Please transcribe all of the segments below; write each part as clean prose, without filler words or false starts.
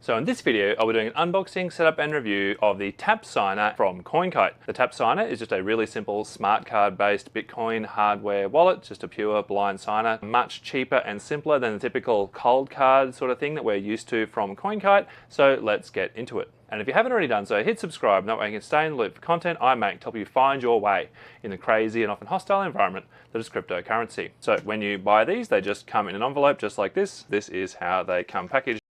So in this video, I'll be doing an unboxing, setup and review of the Tapsigner from ColdCard. The Tapsigner is just a really simple Smartcard based Bitcoin hardware wallet, just a pure blind signer, much cheaper and simpler than the typical ColdCard sort of thing that we're used to from ColdCard. So let's get into it. And if you haven't already done so, hit subscribe, that way you can stay in the loop for content I make to help you find your way in the crazy and often hostile environment that is cryptocurrency. So when you buy these, they just come in an envelope just like this. This is how they come packaged.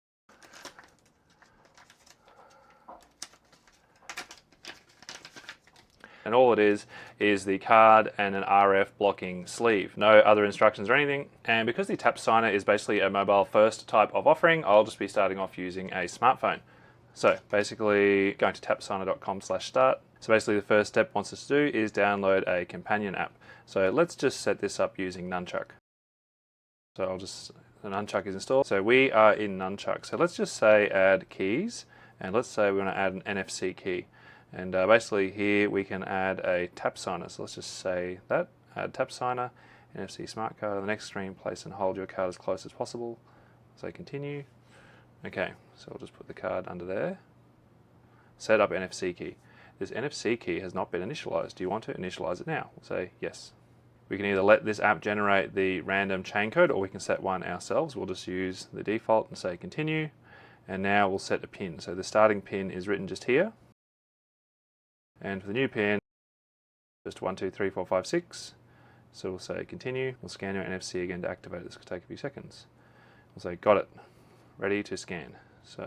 And all it is the card and an RF blocking sleeve. No other instructions or anything. And because the Tapsigner is basically a mobile first type of offering, I'll just be starting off using a smartphone. So basically going to tapsigner.com/start. So basically the first step wants us to do is download a companion app. So let's just set this up using Nunchuck. So the Nunchuck is installed. So we are in Nunchuck. So let's just say add keys. And let's say we want to add an NFC key. And basically here we can add a Tapsigner. So let's just say that, add Tapsigner, NFC Smartcard. On the next screen, place and hold your card as close as possible. Say continue. Okay, so I'll just put the card under there. Set up NFC key. This NFC key has not been initialized. Do you want to initialize it now? We'll say yes. We can either let this app generate the random chain code or we can set one ourselves. We'll just use the default and say continue. And now we'll set a pin. So the starting pin is written just here. And for the new pin, just 1, 2, 3, 4, 5, 6. So we'll say continue. We'll scan your NFC again to activate. This could take a few seconds. We'll say got it. Ready to scan. So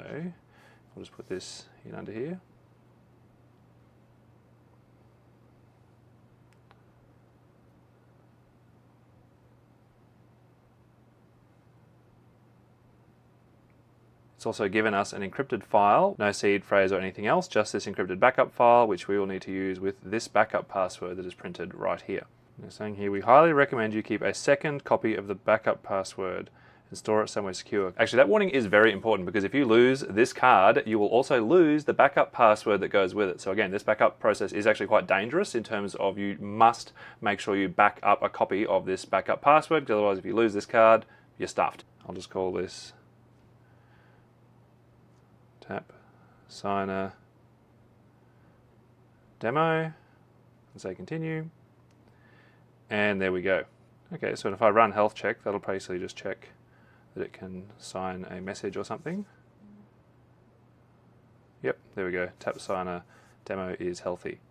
I'll just put this in under here. It's also given us an encrypted file, no seed phrase or anything else, just this encrypted backup file, which we will need to use with this backup password that is printed right here. They're saying here, we highly recommend you keep a second copy of the backup password and store it somewhere secure. Actually, that warning is very important because if you lose this card, you will also lose the backup password that goes with it. So again, this backup process is actually quite dangerous in terms of you must make sure you back up a copy of this backup password, because otherwise if you lose this card, you're stuffed. I'll just call this Tapsigner demo and say continue. And there we go. Okay, so if I run health check, that'll basically just check that it can sign a message or something. Yep, there we go. Tapsigner demo is healthy.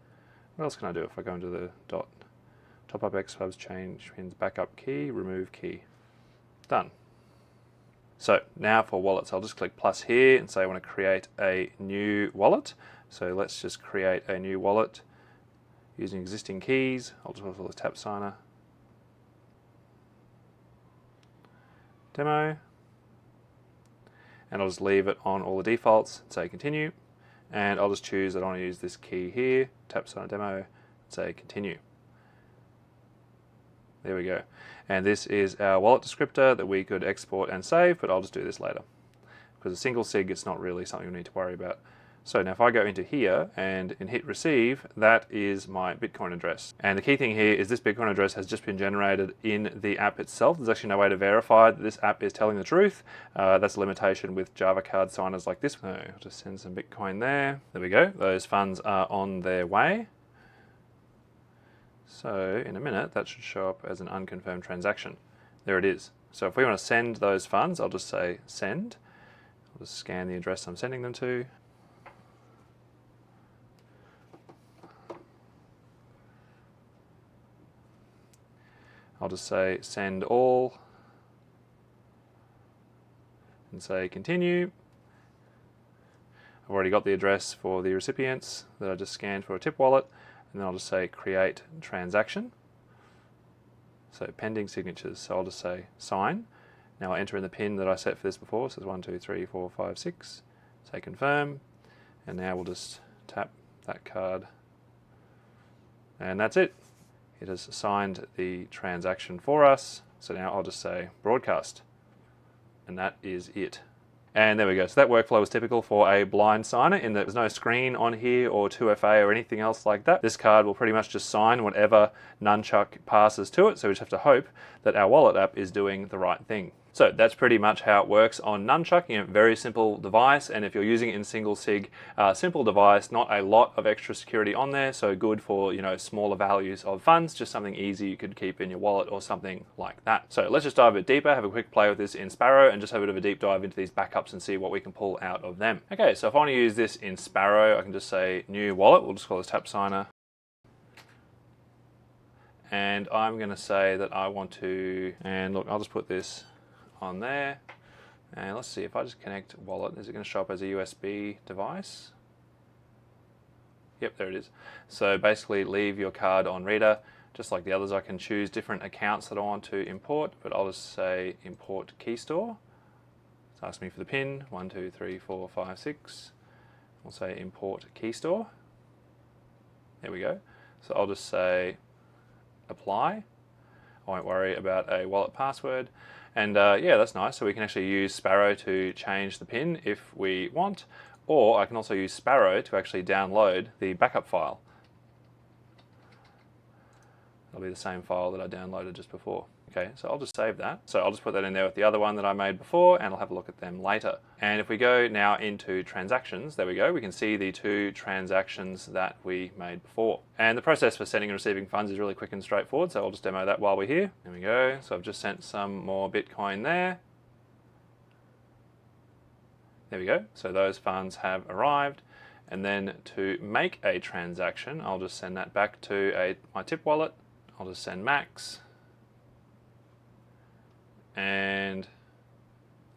What else can I do if I go into the dot? Top up X hubs, change pins, backup key, remove key. Done. So now for wallets, I'll just click plus here and say I want to create a new wallet. So let's just create a new wallet using existing keys. I'll just call this Tapsigner demo. And I'll just leave it on all the defaults and say continue. And I'll just choose that I want to use this key here, Tapsigner demo, and say continue. There we go. And this is our wallet descriptor that we could export and save, but I'll just do this later. Because a single sig, it's not really something we need to worry about. So now if I go into here and hit receive, that is my Bitcoin address. And the key thing here is this Bitcoin address has just been generated in the app itself. There's actually no way to verify that this app is telling the truth. That's a limitation with Java card signers like this. So I'll just send some Bitcoin there. There we go. Those funds are on their way. So in a minute, that should show up as an unconfirmed transaction. There it is. So if we want to send those funds, I'll just say send. I'll just scan the address I'm sending them to. I'll just say send all and say continue. I've already got the address for the recipients that I just scanned for a tip wallet. And then I'll just say create transaction. So pending signatures. So I'll just say sign. Now I'll enter in the pin that I set for this before. So it's 1, 2, 3, 4, 5, 6. Say confirm. And now we'll just tap that card. And that's it. It has signed the transaction for us. So now I'll just say broadcast. And that is it. And there we go. So that workflow is typical for a blind signer in that there's no screen on here or 2FA or anything else like that. This card will pretty much just sign whatever Nunchuck passes to it. So we just have to hope that our wallet app is doing the right thing. So that's pretty much how it works on Nunchuck. Very simple device, and if you're using it in single sig, simple device, not a lot of extra security on there, so good for smaller values of funds, just something easy you could keep in your wallet or something like that. So let's just dive a bit deeper, have a quick play with this in Sparrow, and just have a bit of a deep dive into these backups and see what we can pull out of them. Okay, so if I want to use this in Sparrow, I can just say new wallet. We'll just call this Tapsigner. And I'm going to say that I want to, and look, I'll just put this on there, and let's see if I just connect wallet, is it going to show up as a USB device? Yep, there it is. So basically leave your card on reader, just like the others. I can choose different accounts that I want to import, but I'll just say import key store. It's asking me for the pin, 1 2 3 4 5 6. I'll say import key store. There we go. So I'll just say apply. I won't worry about a wallet password. And yeah, that's nice. So we can actually use Sparrow to change the PIN if we want, or I can also use Sparrow to actually download the backup file. It'll be the same file that I downloaded just before. Okay, so I'll just save that. So I'll just put that in there with the other one that I made before, and I'll have a look at them later. And if we go now into transactions, there we go, we can see the 2 transactions that we made before. And the process for sending and receiving funds is really quick and straightforward, so I'll just demo that while we're here. There we go, so I've just sent some more Bitcoin there. There we go, so those funds have arrived. And then to make a transaction, I'll just send that back to my tip wallet. I'll just send max. And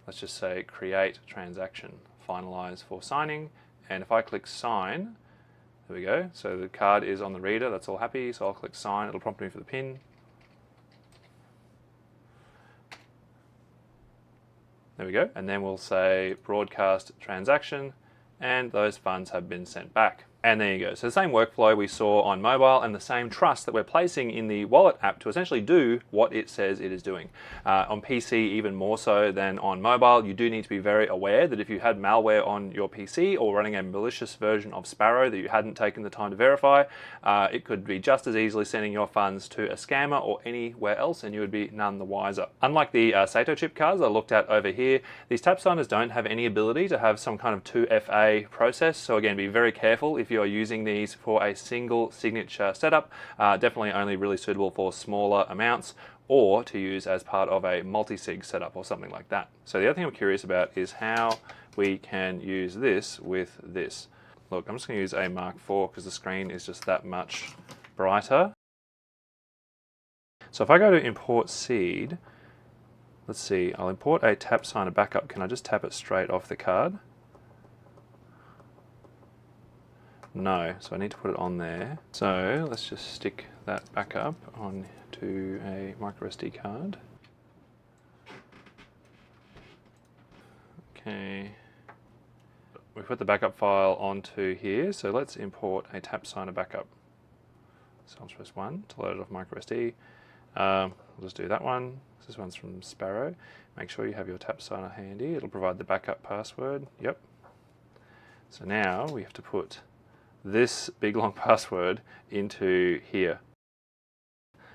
let's just say create transaction, finalize for signing. And if I click sign, there we go. So the card is on the reader, that's all happy. So I'll click sign, it'll prompt me for the PIN. There we go. And then we'll say broadcast transaction, and those funds have been sent back. And there you go. So the same workflow we saw on mobile, and the same trust that we're placing in the wallet app to essentially do what it says it is doing. On PC, even more so than on mobile, you do need to be very aware that if you had malware on your PC or running a malicious version of Sparrow that you hadn't taken the time to verify, it could be just as easily sending your funds to a scammer or anywhere else, and you would be none the wiser. Unlike the Sato chip cards I looked at over here, these Tapsigners don't have any ability to have some kind of 2FA process. So again, be very careful if you are using these for a single signature setup. Definitely only really suitable for smaller amounts, or to use as part of a multi-sig setup or something like that. So the other thing I'm curious about is how we can use this with this. Look, I'm just going to use a Mark IV because the screen is just that much brighter. So if I go to import seed, let's see, I'll import a Tapsigner backup. Can I just tap it straight off the card? No, so I need to put it on there. So let's just stick that backup onto a micro SD card. Okay, we put the backup file onto here, so let's import a Tapsigner backup. So I'll just press 1 to load it off micro SD. We'll just do that one. This one's from Sparrow. Make sure you have your Tapsigner handy. It'll provide the backup password. Yep. So now we have to put this big long password into here.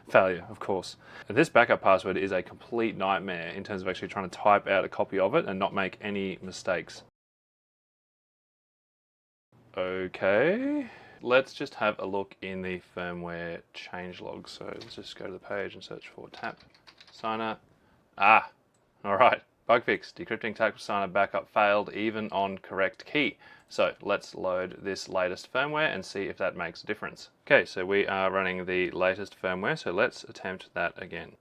Failure, of course. And this backup password is a complete nightmare in terms of actually trying to type out a copy of it and not make any mistakes. Okay, let's just have a look in the firmware changelog. So let's just go to the page and search for Tapsigner. Ah, all right. Bug fix, decrypting Tapsigner backup failed even on correct key. So let's load this latest firmware and see if that makes a difference. Okay, so we are running the latest firmware, so let's attempt that again.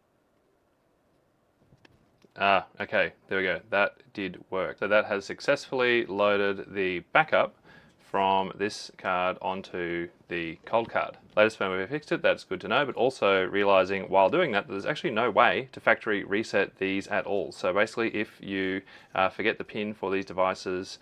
Ah, okay, there we go, that did work. So that has successfully loaded the backup from this card onto the ColdCard. Latest firmware fixed it, that's good to know, but also realizing while doing that, there's actually no way to factory reset these at all. So basically, if you forget the PIN for these devices,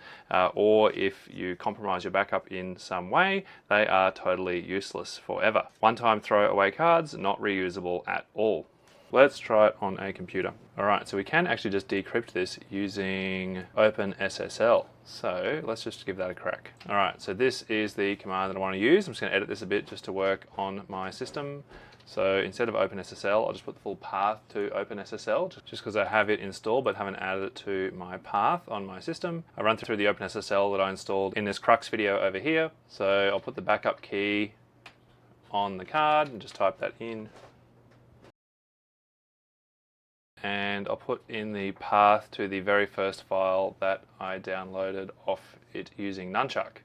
or if you compromise your backup in some way, they are totally useless forever. One-time throwaway cards, not reusable at all. Let's try it on a computer. All right, so we can actually just decrypt this using OpenSSL. So let's just give that a crack. All right, so this is the command that I want to use. I'm just going to edit this a bit just to work on my system. So instead of OpenSSL, I'll just put the full path to OpenSSL just because I have it installed but haven't added it to my path on my system. I run through the OpenSSL that I installed in this Crux video over here. So I'll put the backup key on the card and just type that in. And I'll put in the path to the very first file that I downloaded off it using Nunchuck.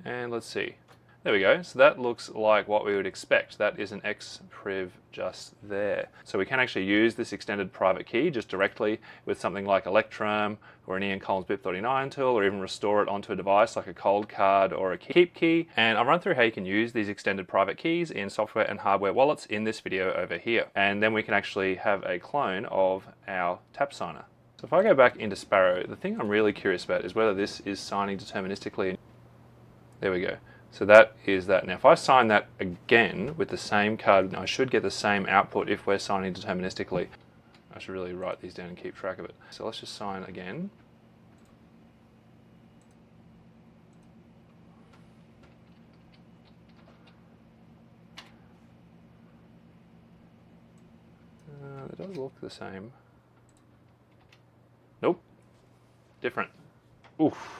And let's see. There we go. So that looks like what we would expect. That is an xpriv just there. So we can actually use this extended private key just directly with something like Electrum or an Ian Collins BIP39 tool, or even restore it onto a device like a ColdCard or a Keep key. And I'll run through how you can use these extended private keys in software and hardware wallets in this video over here. And then we can actually have a clone of our Tapsigner. So if I go back into Sparrow, the thing I'm really curious about is whether this is signing deterministically. There we go. So that is that. Now if I sign that again with the same card, I should get the same output if we're signing deterministically. I should really write these down and keep track of it. So let's just sign again. It does look the same. Nope. Different. Oof.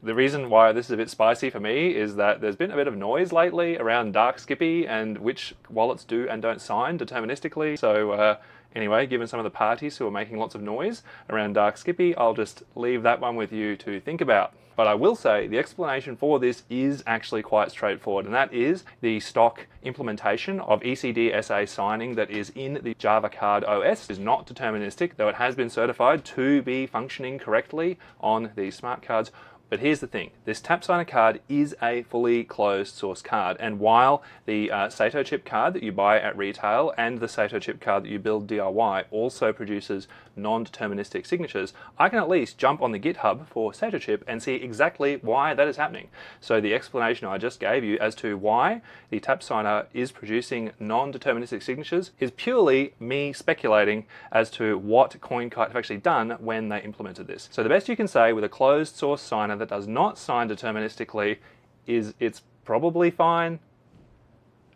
The reason why this is a bit spicy for me is that there's been a bit of noise lately around Dark Skippy and which wallets do and don't sign deterministically. So anyway, given some of the parties who are making lots of noise around Dark Skippy, I'll just leave that one with you to think about. But I will say the explanation for this is actually quite straightforward, and that is the stock implementation of ECDSA signing that is in the Java Card OS is not deterministic, though it has been certified to be functioning correctly on these smart cards. But here's the thing, this Tapsigner card is a fully closed source card, and while the Sato chip card that you buy at retail and the Sato chip card that you build DIY also produces non-deterministic signatures, I can at least jump on the GitHub for Sato chip and see exactly why that is happening. So the explanation I just gave you as to why the Tapsigner is producing non-deterministic signatures is purely me speculating as to what ColdCard have actually done when they implemented this. So the best you can say with a closed source signer that does not sign deterministically is it's probably fine,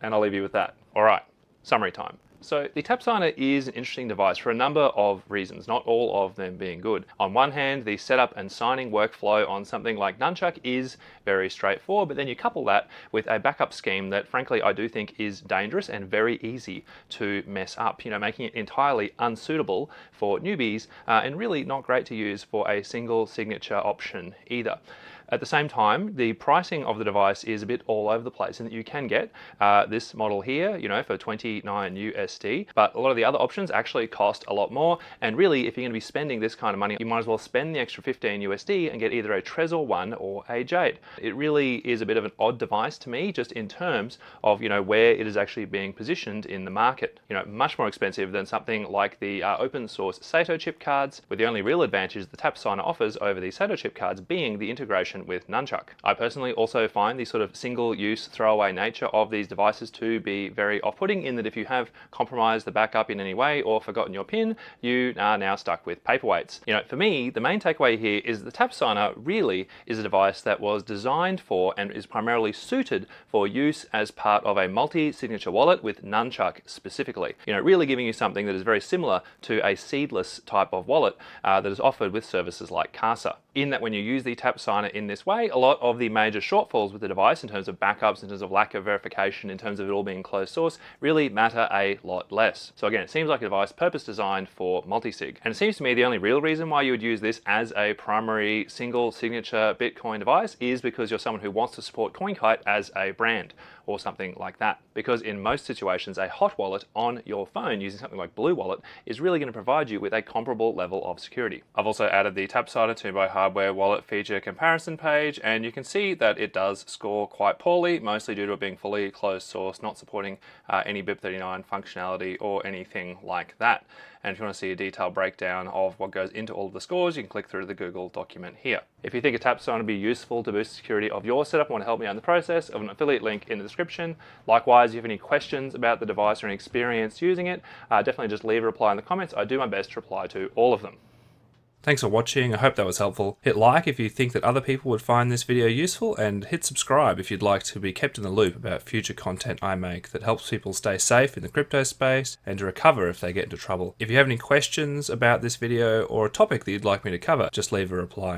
and I'll leave you with that. All right, summary time. So the Tapsigner is an interesting device for a number of reasons, not all of them being good. On one hand, the setup and signing workflow on something like Nunchuck is very straightforward, but then you couple that with a backup scheme that frankly I do think is dangerous and very easy to mess up, making it entirely unsuitable for newbies and really not great to use for a single signature option either. At the same time, the pricing of the device is a bit all over the place, in that you can get this model here, for 29 USD, but a lot of the other options actually cost a lot more. And really, if you're going to be spending this kind of money, you might as well spend the extra 15 USD and get either a Trezor One or a Jade. It really is a bit of an odd device to me, just in terms of where it is actually being positioned in the market. Much more expensive than something like the open source Sato chip cards, with the only real advantage the Tapsigner offers over the Sato chip cards being the integration with Nunchuck. I personally also find the sort of single-use throwaway nature of these devices to be very off-putting, in that if you have compromised the backup in any way or forgotten your PIN, you are now stuck with paperweights. For me, the main takeaway here is the Tapsigner really is a device that was designed for and is primarily suited for use as part of a multi-signature wallet with Nunchuck specifically. Really giving you something that is very similar to a seedless type of wallet that is offered with services like Casa. In that when you use the Tapsigner in this way, a lot of the major shortfalls with the device in terms of backups, in terms of lack of verification, in terms of it all being closed source, really matter a lot less. So again, it seems like a device purpose designed for multi-sig. And it seems to me the only real reason why you would use this as a primary single signature Bitcoin device is because you're someone who wants to support ColdCard as a brand or something like that. Because in most situations, a hot wallet on your phone using something like Blue Wallet is really going to provide you with a comparable level of security. I've also added the Tapsigner to my hardware wallet feature comparison page, and you can see that it does score quite poorly, mostly due to it being fully closed source, not supporting any BIP39 functionality or anything like that. And if you want to see a detailed breakdown of what goes into all of the scores, you can click through to the Google document here. If you think a Tapsigner would be useful to boost the security of your setup and want to help me out in the process, of an affiliate link in the description. Likewise, if you have any questions about the device or any experience using it, definitely just leave a reply in the comments. I do my best to reply to all of them. Thanks for watching, I hope that was helpful. Hit like if you think that other people would find this video useful, and hit subscribe if you'd like to be kept in the loop about future content I make that helps people stay safe in the crypto space and to recover if they get into trouble. If you have any questions about this video or a topic that you'd like me to cover, just leave a reply.